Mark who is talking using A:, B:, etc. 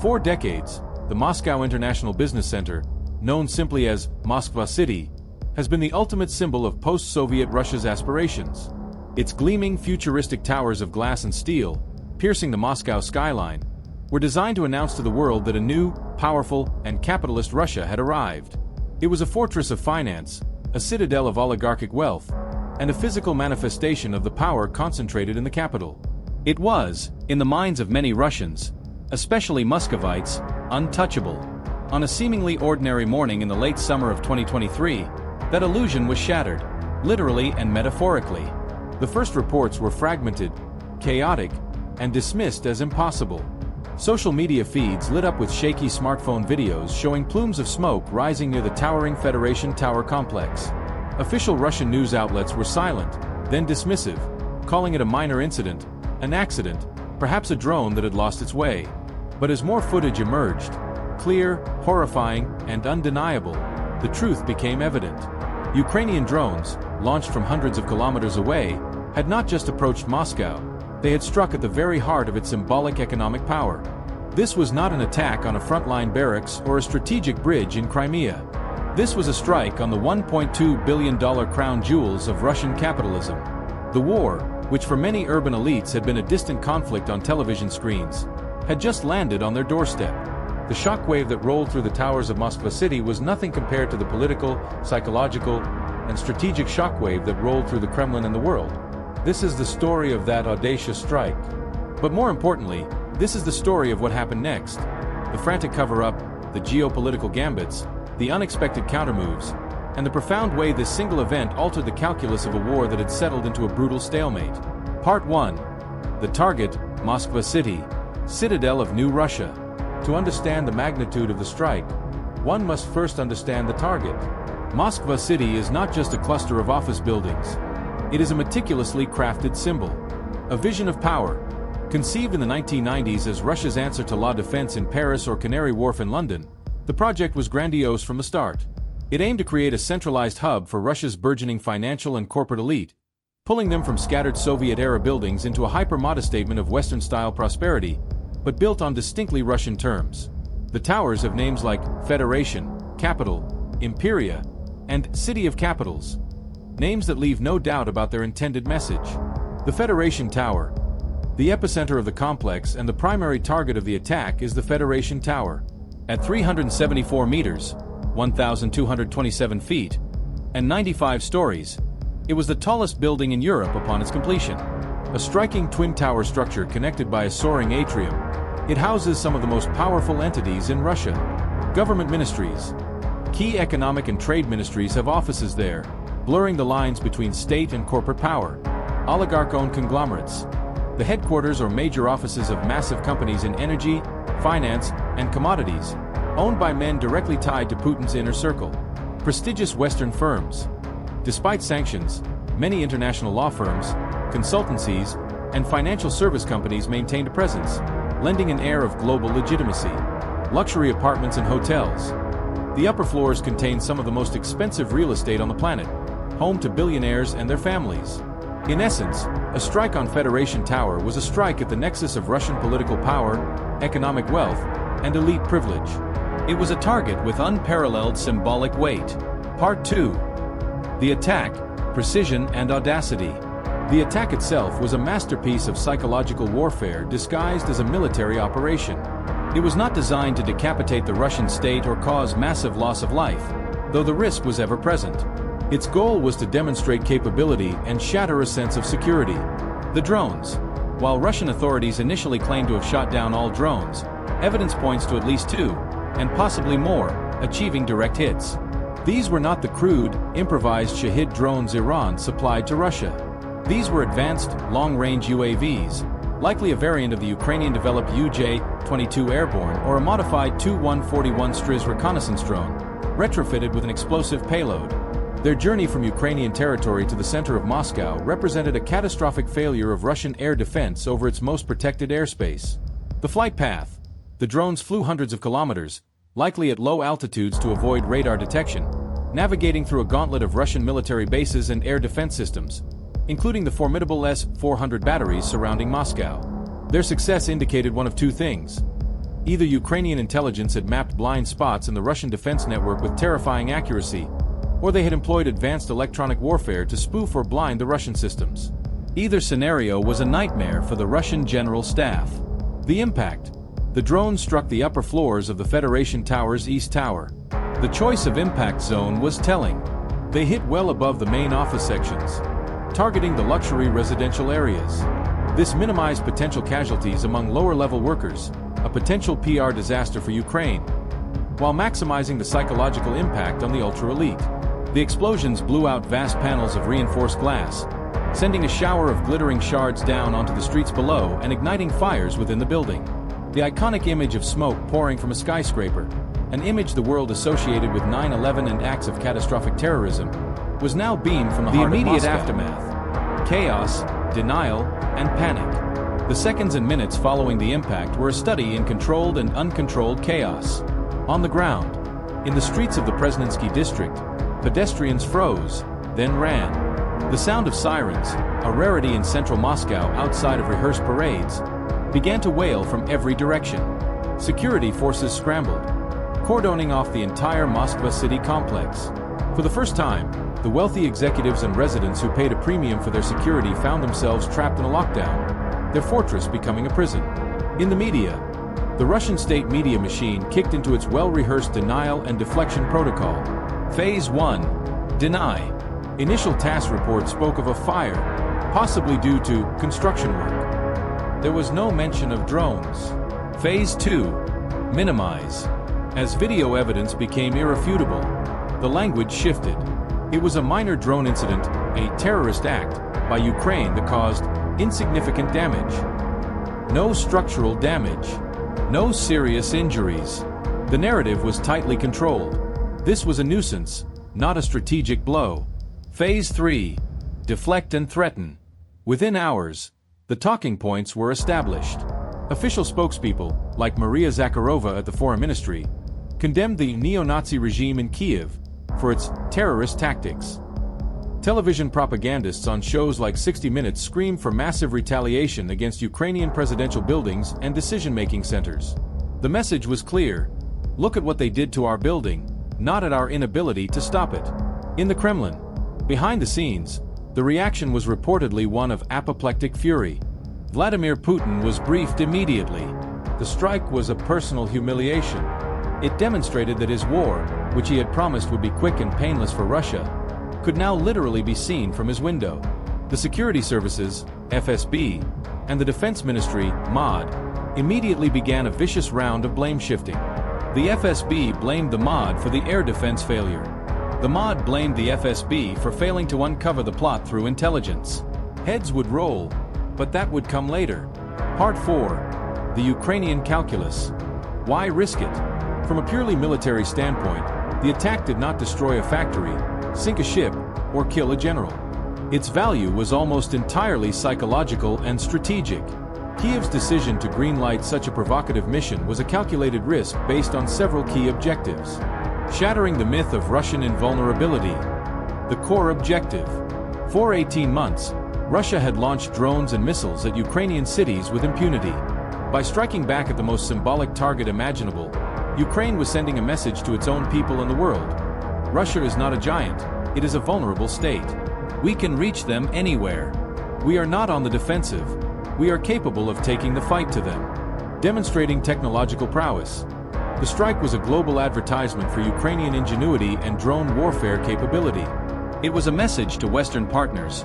A: For decades, the Moscow International Business Center, known simply as Moskva City, has been the ultimate symbol of post-Soviet Russia's aspirations. Its gleaming, futuristic towers of glass and steel, piercing the Moscow skyline, were designed to announce to the world that a new, powerful, and capitalist Russia had arrived. It was a fortress of finance, a citadel of oligarchic wealth, and a physical manifestation of the power concentrated in the capital. It was, in the minds of many Russians, especially Muscovites, untouchable. On a seemingly ordinary morning in the late summer of 2023, that illusion was shattered, literally and metaphorically. The first reports were fragmented, chaotic, and dismissed as impossible. Social media feeds lit up with shaky smartphone videos showing plumes of smoke rising near the towering Federation Tower complex. Official Russian news outlets were silent, then dismissive, calling it a minor incident, an accident, perhaps a drone that had lost its way. But as more footage emerged, clear, horrifying, and undeniable, the truth became evident. Ukrainian drones, launched from hundreds of kilometers away, had not just approached Moscow, they had struck at the very heart of its symbolic economic power. This was not an attack on a frontline barracks or a strategic bridge in Crimea. This was a strike on the $1.2 billion crown jewels of Russian capitalism. The war, which for many urban elites had been a distant conflict on television screens, had just landed on their doorstep. The shockwave that rolled through the towers of Moskva City was nothing compared to the political, psychological, and strategic shockwave that rolled through the Kremlin and the world. This is the story of that audacious strike. But more importantly, this is the story of what happened next. The frantic cover-up, the geopolitical gambits, the unexpected countermoves, and the profound way this single event altered the calculus of a war that had settled into a brutal stalemate. Part 1. The target, Moskva City, citadel of New Russia. To understand the magnitude of the strike, one must first understand the target. Moskva City is not just a cluster of office buildings. It is a meticulously crafted symbol, a vision of power. Conceived in the 1990s as Russia's answer to La Défense in Paris or Canary Wharf in London, the project was grandiose from the start. It aimed to create a centralized hub for Russia's burgeoning financial and corporate elite, pulling them from scattered Soviet-era buildings into a hyper-modest statement of Western-style prosperity, but built on distinctly Russian terms. The towers have names like Federation, Capital, Imperia, and City of Capitals, names that leave no doubt about their intended message. The Federation Tower, the epicenter of the complex and the primary target of the attack, is the Federation Tower. At 374 meters, 1,227 feet, and 95 stories, it was the tallest building in Europe upon its completion. A striking twin-tower structure connected by a soaring atrium, it houses some of the most powerful entities in Russia. Government ministries. Key economic and trade ministries have offices there, blurring the lines between state and corporate power. Oligarch-owned conglomerates. The headquarters or major offices of massive companies in energy, finance, and commodities, owned by men directly tied to Putin's inner circle. Prestigious Western firms. Despite sanctions, many international law firms, consultancies, and financial service companies maintained a presence, lending an air of global legitimacy. Luxury apartments and hotels. The upper floors contain some of the most expensive real estate on the planet, home to billionaires and their families. In essence, a strike on Federation Tower was a strike at the nexus of Russian political power, economic wealth, and elite privilege. It was a target with unparalleled symbolic weight. Part 2. The attack, precision and audacity. The attack itself was a masterpiece of psychological warfare disguised as a military operation. It was not designed to decapitate the Russian state or cause massive loss of life, though the risk was ever present. Its goal was to demonstrate capability and shatter a sense of security. The drones. While Russian authorities initially claimed to have shot down all drones, evidence points to at least 2, and possibly more, achieving direct hits. These were not the crude, improvised Shahid drones Iran supplied to Russia. These were advanced, long-range UAVs, likely a variant of the Ukrainian-developed UJ-22 airborne or a modified Tu-141 Strizh reconnaissance drone, retrofitted with an explosive payload. Their journey from Ukrainian territory to the center of Moscow represented a catastrophic failure of Russian air defense over its most protected airspace. The flight path. The drones flew hundreds of kilometers, likely at low altitudes to avoid radar detection, navigating through a gauntlet of Russian military bases and air defense systems, including the formidable S-400 batteries surrounding Moscow. Their success indicated one of two things. Either Ukrainian intelligence had mapped blind spots in the Russian defense network with terrifying accuracy, or they had employed advanced electronic warfare to spoof or blind the Russian systems. Either scenario was a nightmare for the Russian general staff. The impact. The drone struck the upper floors of the Federation Tower's East Tower. The choice of impact zone was telling. They hit well above the main office sections, targeting the luxury residential areas. This minimized potential casualties among lower-level workers, a potential PR disaster for Ukraine, while maximizing the psychological impact on the ultra-elite. The explosions blew out vast panels of reinforced glass, sending a shower of glittering shards down onto the streets below and igniting fires within the building. The iconic image of smoke pouring from a skyscraper, an image the world associated with 9/11 and acts of catastrophic terrorism, was now beamed from the heart of Moscow. The immediate aftermath. Chaos, denial, and panic. The seconds and minutes following the impact were a study in controlled and uncontrolled chaos. On the ground, in the streets of the Presnensky district, pedestrians froze, then ran. The sound of sirens, a rarity in central Moscow outside of rehearsed parades, began to wail from every direction. Security forces scrambled, cordoning off the entire Moskva city complex. For the first time, the wealthy executives and residents who paid a premium for their security found themselves trapped in a lockdown, their fortress becoming a prison. In the media, the Russian state media machine kicked into its well-rehearsed denial and deflection protocol. Phase 1. Deny. Initial task reports spoke of a fire, possibly due to construction work. There was no mention of drones. Phase 2. Minimize. As video evidence became irrefutable, the language shifted. It was a minor drone incident, a terrorist act, by Ukraine that caused insignificant damage. No structural damage. No serious injuries. The narrative was tightly controlled. This was a nuisance, not a strategic blow. Phase 3. Deflect and threaten. Within hours, the talking points were established. Official spokespeople, like Maria Zakharova at the Foreign Ministry, condemned the neo-Nazi regime in Kiev for its terrorist tactics. Television propagandists on shows like 60 Minutes screamed for massive retaliation against Ukrainian presidential buildings and decision-making centers. The message was clear: look at what they did to our building, not at our inability to stop it. In the Kremlin, behind the scenes, the reaction was reportedly one of apoplectic fury. Vladimir Putin was briefed immediately. The strike was a personal humiliation. It demonstrated that his war, which he had promised would be quick and painless for Russia, could now literally be seen from his window. The security services, FSB, and the Defense Ministry, MOD, immediately began a vicious round of blame shifting. The FSB blamed the MOD for the air defense failure. The MOD blamed the FSB for failing to uncover the plot through intelligence. Heads would roll, but that would come later. Part 4. The Ukrainian calculus. Why risk it? From a purely military standpoint, the attack did not destroy a factory, sink a ship, or kill a general. Its value was almost entirely psychological and strategic. Kiev's decision to greenlight such a provocative mission was a calculated risk based on several key objectives. Shattering the myth of Russian invulnerability. The core objective. For 18 months, Russia had launched drones and missiles at Ukrainian cities with impunity. By striking back at the most symbolic target imaginable, Ukraine was sending a message to its own people and the world. Russia is not a giant, it is a vulnerable state. We can reach them anywhere. We are not on the defensive. We are capable of taking the fight to them. Demonstrating technological prowess. The strike was a global advertisement for Ukrainian ingenuity and drone warfare capability. It was a message to Western partners: